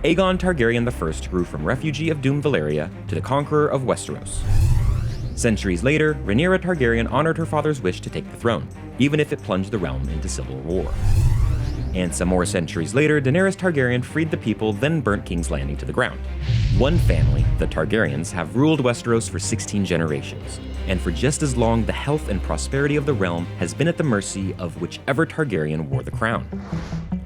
Aegon Targaryen I grew from refugee of doomed Valyria to the conqueror of Westeros. Centuries later, Rhaenyra Targaryen honored her father's wish to take the throne, even if it plunged the realm into civil war. And some more centuries later, Daenerys Targaryen freed the people, then burnt King's Landing to the ground. One family, the Targaryens, have ruled Westeros for 16 generations, and for just as long, the health and prosperity of the realm has been at the mercy of whichever Targaryen wore the crown.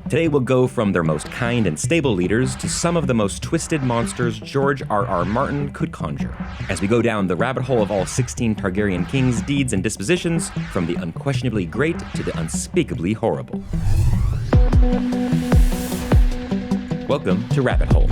Today we'll go from their most kind and stable leaders to some of the most twisted monsters George R.R. Martin could conjure, as we go down the rabbit hole of all 16 Targaryen kings' deeds and dispositions, from the unquestionably great to the unspeakably horrible. Welcome to Rabbit Hole.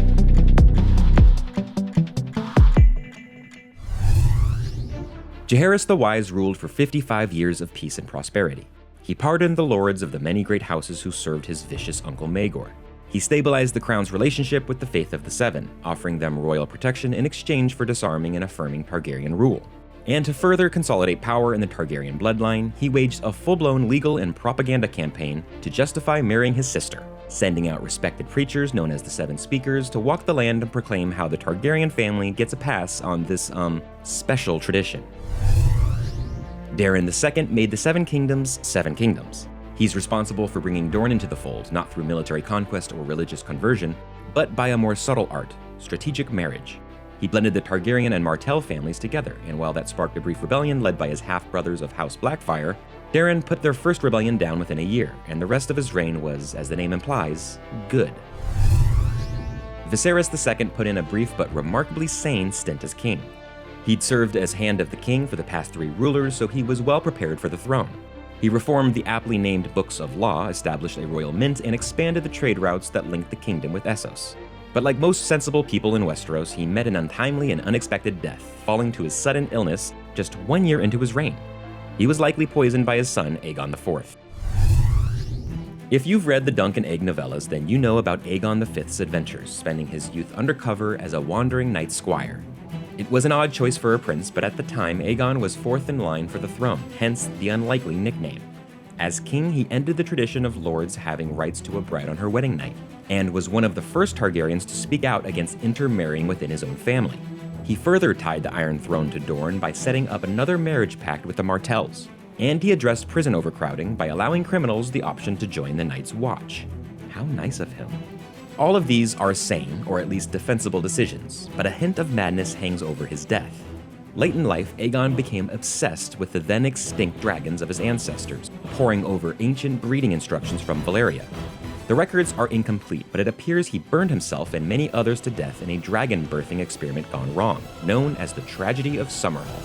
Jaehaerys the Wise ruled for 55 years of peace and prosperity. He pardoned the lords of the many great houses who served his vicious uncle Maegor. He stabilized the crown's relationship with the Faith of the Seven, offering them royal protection in exchange for disarming and affirming Targaryen rule. And to further consolidate power in the Targaryen bloodline, he waged a full-blown legal and propaganda campaign to justify marrying his sister, sending out respected preachers known as the Seven Speakers to walk the land and proclaim how the Targaryen family gets a pass on this, special tradition. Daeron II made the Seven Kingdoms 7 kingdoms. He's responsible for bringing Dorne into the fold, not through military conquest or religious conversion, but by a more subtle art, strategic marriage. He blended the Targaryen and Martell families together, and while that sparked a brief rebellion led by his half-brothers of House Blackfyre, Daeron put their first rebellion down within a year, and the rest of his reign was, as the name implies, good. Viserys II put in a brief but remarkably sane stint as king. He'd served as Hand of the King for the past 3 rulers, so he was well prepared for the throne. He reformed the aptly named Books of Law, established a royal mint, and expanded the trade routes that linked the kingdom with Essos. But like most sensible people in Westeros, he met an untimely and unexpected death, falling to his sudden illness just 1 year into his reign. He was likely poisoned by his son, Aegon IV. If you've read the Dunk and Egg novellas, then you know about Aegon V's adventures, spending his youth undercover as a wandering knight squire. It was an odd choice for a prince, but at the time, Aegon was 4th in line for the throne, hence the unlikely nickname. As king, he ended the tradition of lords having rights to a bride on her wedding night, and was one of the first Targaryens to speak out against intermarrying within his own family. He further tied the Iron Throne to Dorne by setting up another marriage pact with the Martells, and he addressed prison overcrowding by allowing criminals the option to join the Night's Watch. How nice of him. All of these are sane, or at least defensible decisions, but a hint of madness hangs over his death. Late in life, Aegon became obsessed with the then extinct dragons of his ancestors, poring over ancient breeding instructions from Valyria. The records are incomplete, but it appears he burned himself and many others to death in a dragon birthing experiment gone wrong, known as the Tragedy of Summerhall.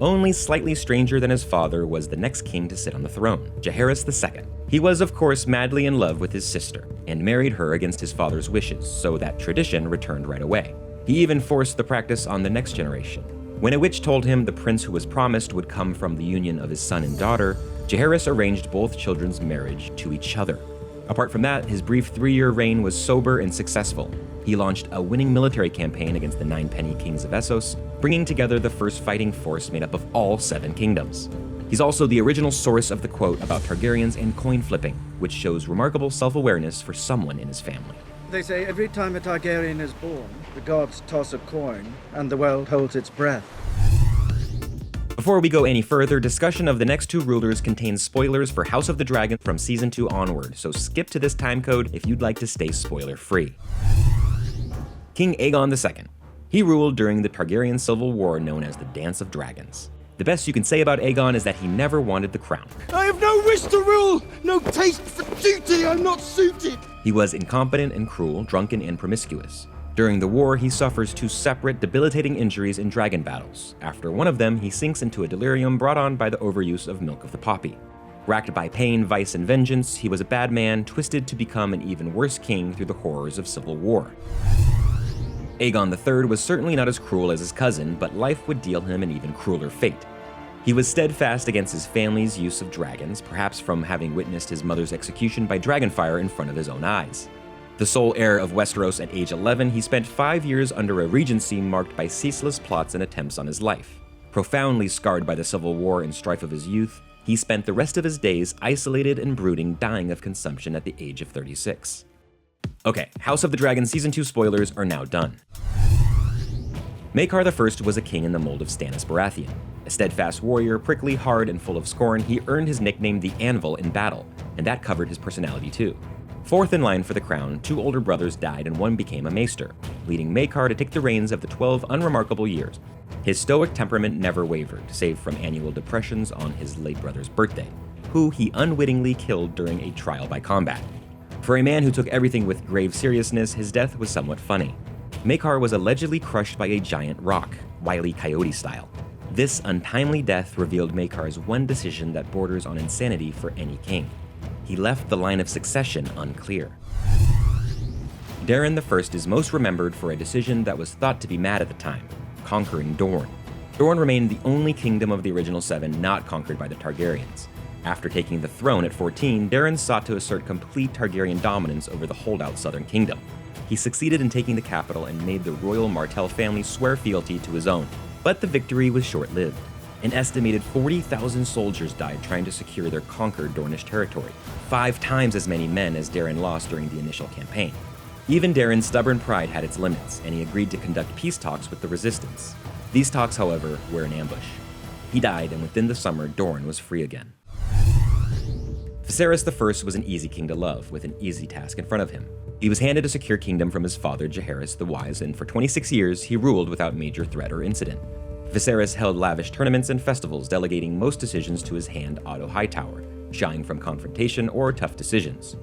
Only slightly stranger than his father was the next king to sit on the throne, Jaehaerys II. He was, of course, madly in love with his sister, and married her against his father's wishes, so that tradition returned right away. He even forced the practice on the next generation. When a witch told him the prince who was promised would come from the union of his son and daughter, Jaehaerys arranged both children's marriage to each other. Apart from that, his brief 3-year reign was sober and successful. He launched a winning military campaign against the 9 Penny Kings of Essos, bringing together the first fighting force made up of all 7 kingdoms. He's also the original source of the quote about Targaryens and coin flipping, which shows remarkable self-awareness for someone in his family. They say every time a Targaryen is born, the gods toss a coin, and the world holds its breath. Before we go any further, discussion of the next 2 rulers contains spoilers for House of the Dragon from Season 2 onward, so skip to this timecode if you'd like to stay spoiler-free. King Aegon II. He ruled during the Targaryen Civil War known as the Dance of Dragons. The best you can say about Aegon is that he never wanted the crown. I have no wish to rule, no taste for duty, I'm not suited. He was incompetent and cruel, drunken and promiscuous. During the war, he suffers 2 separate, debilitating injuries in dragon battles. After one of them, he sinks into a delirium brought on by the overuse of milk of the poppy. Racked by pain, vice, and vengeance, he was a bad man, twisted to become an even worse king through the horrors of civil war. Aegon III was certainly not as cruel as his cousin, but life would deal him an even crueler fate. He was steadfast against his family's use of dragons, perhaps from having witnessed his mother's execution by dragonfire in front of his own eyes. The sole heir of Westeros at age 11, he spent 5 years under a regency marked by ceaseless plots and attempts on his life. Profoundly scarred by the civil war and strife of his youth, he spent the rest of his days isolated and brooding, dying of consumption at the age of 36. Okay, House of the Dragon Season 2 spoilers are now done. Maekar I was a king in the mold of Stannis Baratheon. A steadfast warrior, prickly, hard, and full of scorn, he earned his nickname the Anvil in battle, and that covered his personality too. Fourth in line for the crown, 2 older brothers died and one became a maester, leading Maekar to take the reins of the 12 unremarkable years. His stoic temperament never wavered, save from annual depressions on his late brother's birthday, who he unwittingly killed during a trial by combat. For a man who took everything with grave seriousness, his death was somewhat funny. Maekar was allegedly crushed by a giant rock, Wile E. Coyote style. This untimely death revealed Maekar's one decision that borders on insanity for any king. He left the line of succession unclear. Daeron I is most remembered for a decision that was thought to be mad at the time, conquering Dorne. Dorne remained the only kingdom of the original 7 not conquered by the Targaryens. After taking the throne at 14, Daeron sought to assert complete Targaryen dominance over the holdout Southern Kingdom. He succeeded in taking the capital and made the royal Martell family swear fealty to his own, but the victory was short-lived. An estimated 40,000 soldiers died trying to secure their conquered Dornish territory, 5 times as many men as Daeron lost during the initial campaign. Even Daeron's stubborn pride had its limits, and he agreed to conduct peace talks with the resistance. These talks, however, were an ambush. He died, and within the summer, Dorne was free again. Viserys I was an easy king to love, with an easy task in front of him. He was handed a secure kingdom from his father Jaehaerys the Wise, and for 26 years he ruled without major threat or incident. Viserys held lavish tournaments and festivals, delegating most decisions to his hand Otto Hightower, shying from confrontation or tough decisions.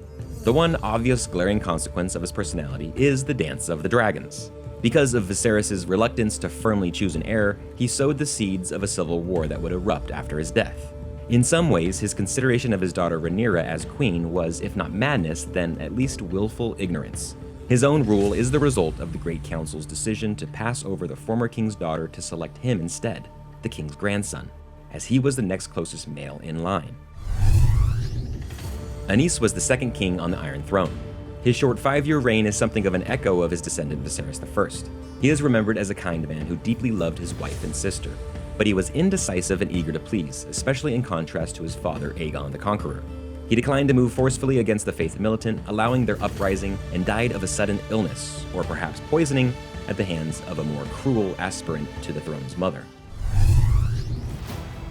The one obvious glaring consequence of his personality is the Dance of the Dragons. Because of Viserys' reluctance to firmly choose an heir, he sowed the seeds of a civil war that would erupt after his death. In some ways, his consideration of his daughter Rhaenyra as queen was, if not madness, then at least willful ignorance. His own rule is the result of the Great Council's decision to pass over the former king's daughter to select him instead, the king's grandson, as he was the next closest male in line. Aenys was the second king on the Iron Throne. His short 5-year reign is something of an echo of his descendant Viserys I. He is remembered as a kind man who deeply loved his wife and sister, but he was indecisive and eager to please, especially in contrast to his father Aegon the Conqueror. He declined to move forcefully against the faith militant, allowing their uprising, and died of a sudden illness, or perhaps poisoning, at the hands of a more cruel aspirant to the throne's mother.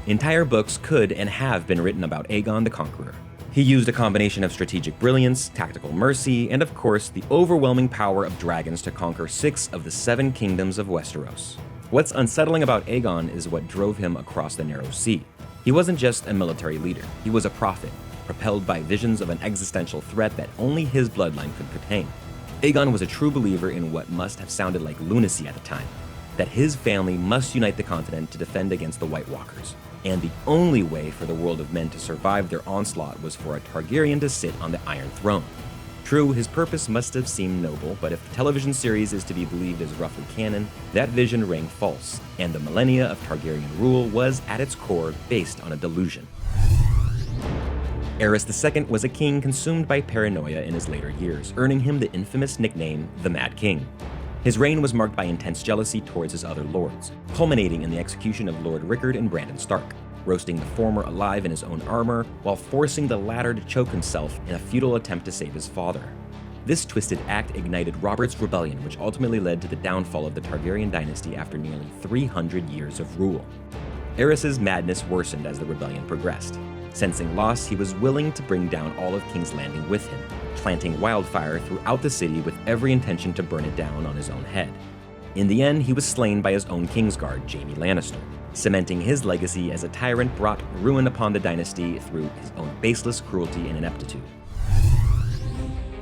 Entire books could and have been written about Aegon the Conqueror. He used a combination of strategic brilliance, tactical mercy, and of course the overwhelming power of dragons to conquer 6 of the 7 kingdoms of Westeros. What's unsettling about Aegon is what drove him across the narrow sea. He wasn't just a military leader, he was a prophet, propelled by visions of an existential threat that only his bloodline could contain. Aegon was a true believer in what must have sounded like lunacy at the time, that his family must unite the continent to defend against the White Walkers, and the only way for the world of men to survive their onslaught was for a Targaryen to sit on the Iron Throne. True, his purpose must have seemed noble, but if the television series is to be believed as roughly canon, that vision rang false, and the millennia of Targaryen rule was, at its core, based on a delusion. Aerys II was a king consumed by paranoia in his later years, earning him the infamous nickname, the Mad King. His reign was marked by intense jealousy towards his other lords, culminating in the execution of Lord Rickard and Brandon Stark, roasting the former alive in his own armor while forcing the latter to choke himself in a futile attempt to save his father. This twisted act ignited Robert's rebellion, which ultimately led to the downfall of the Targaryen Dynasty after nearly 300 years of rule. Aerys' madness worsened as the rebellion progressed. Sensing loss, he was willing to bring down all of King's Landing with him, planting wildfire throughout the city with every intention to burn it down on his own head. In the end, he was slain by his own Kingsguard, Jaime Lannister, cementing his legacy as a tyrant brought ruin upon the dynasty through his own baseless cruelty and ineptitude.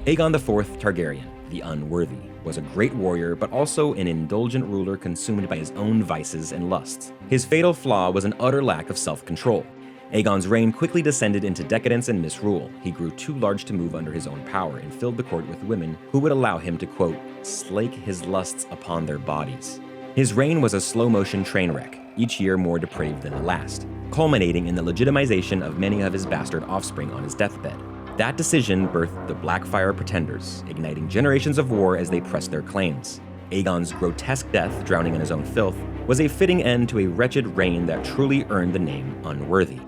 Aegon IV Targaryen, the Unworthy, was a great warrior but also an indulgent ruler consumed by his own vices and lusts. His fatal flaw was an utter lack of self-control. Aegon's reign quickly descended into decadence and misrule. He grew too large to move under his own power and filled the court with women who would allow him to, quote, slake his lusts upon their bodies. His reign was a slow-motion train wreck, each year more depraved than the last, culminating in the legitimization of many of his bastard offspring on his deathbed. That decision birthed the Blackfire Pretenders, igniting generations of war as they pressed their claims. Aegon's grotesque death, drowning in his own filth, was a fitting end to a wretched reign that truly earned the name Unworthy.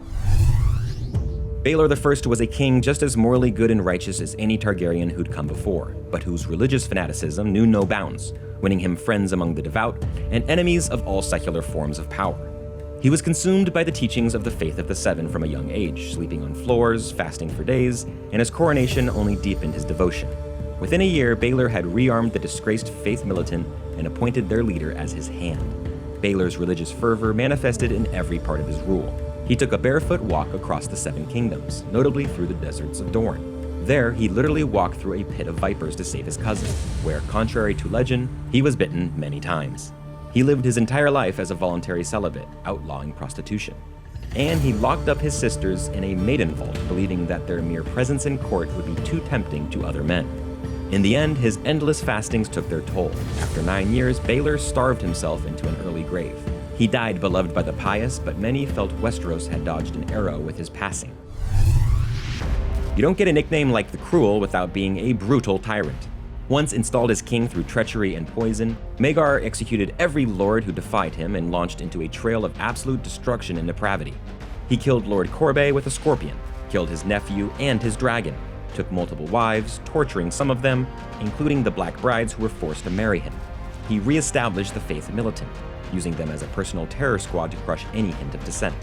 Baelor I was a king just as morally good and righteous as any Targaryen who'd come before, but whose religious fanaticism knew no bounds, winning him friends among the devout and enemies of all secular forms of power. He was consumed by the teachings of the Faith of the Seven from a young age, sleeping on floors, fasting for days, and his coronation only deepened his devotion. Within a year, Baelor had rearmed the disgraced Faith militant and appointed their leader as his hand. Baelor's religious fervor manifested in every part of his rule. He took a barefoot walk across the Seven Kingdoms, notably through the deserts of Dorne. There, he literally walked through a pit of vipers to save his cousin, where, contrary to legend, he was bitten many times. He lived his entire life as a voluntary celibate, outlawing prostitution. And he locked up his sisters in a maiden vault, believing that their mere presence in court would be too tempting to other men. In the end, his endless fastings took their toll. After 9 years, Baelor starved himself into an early grave. He died beloved by the pious, but many felt Westeros had dodged an arrow with his passing. You don't get a nickname like the Cruel without being a brutal tyrant. Once installed as king through treachery and poison, Maegor executed every lord who defied him and launched into a trail of absolute destruction and depravity. He killed Lord Corbet with a scorpion, killed his nephew and his dragon, took multiple wives, torturing some of them, including the Black Brides who were forced to marry him. He re-established the Faith militant, using them as a personal terror squad to crush any hint of dissent.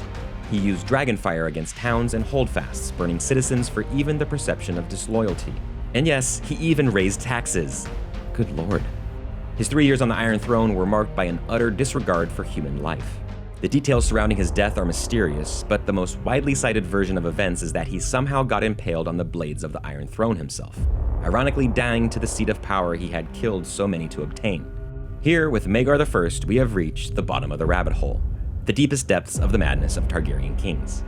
He used dragonfire against towns and holdfasts, burning citizens for even the perception of disloyalty. And yes, he even raised taxes. Good lord. His 3 years on the Iron Throne were marked by an utter disregard for human life. The details surrounding his death are mysterious, but the most widely cited version of events is that he somehow got impaled on the blades of the Iron Throne himself, ironically dying to the seat of power he had killed so many to obtain. Here, with Maegor I, we have reached the bottom of the rabbit hole, the deepest depths of the madness of Targaryen kings.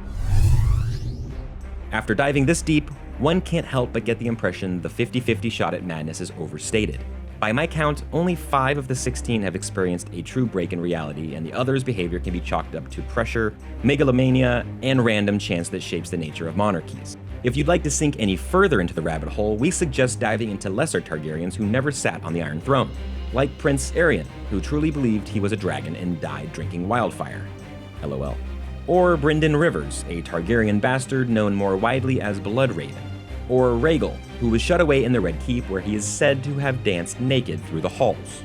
After diving this deep, one can't help but get the impression the 50-50 shot at madness is overstated. By my count, only 5 of the 16 have experienced a true break in reality, and the others' behavior can be chalked up to pressure, megalomania, and random chance that shapes the nature of monarchies. If you'd like to sink any further into the rabbit hole, we suggest diving into lesser Targaryens who never sat on the Iron Throne, like Prince Aerion, who truly believed he was a dragon and died drinking wildfire. LOL. Or Brynden Rivers, a Targaryen bastard known more widely as Bloodraven. Or Rhaegal, who was shut away in the Red Keep where he is said to have danced naked through the halls.